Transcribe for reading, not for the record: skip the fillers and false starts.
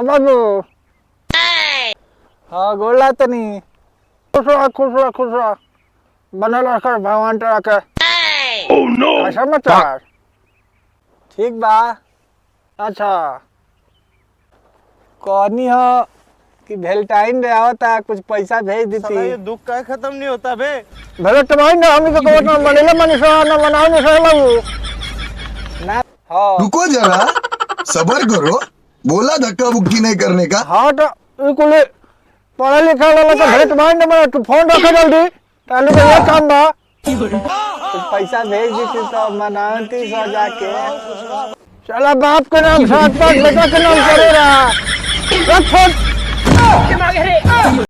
हाँ बाबू। हाँ गोला तो नहीं। खुश रहा खुश रहा खुश रहा। बनल रखकर भगवान टरा के। क्या समाचार? ठीक बा। अच्छा कहनी हो कि वेलेंटाइन डे आवता कुछ पैसा भेज देती। ये दुख का खत्म नहीं होता बे। वेलेंटाइन डे हम तो कोट में मनेला मनीषा ना मनाओ नहीं सह लगू ना। हाँ रुको जरा, सबर करो। बोला धक्का बुक्की नहीं करने का। हाँ तो बिल्कुल पढ़ा लिखा वाला तो वेलेंटाइन डे में तू फोन रखा जल्दी तालू का ये काम बा। कुछ पैसा भेज देती तो मनाती सो जाके। चला बाप के नाम साथ पास बेटा के नाम करे रहा। रख फोन।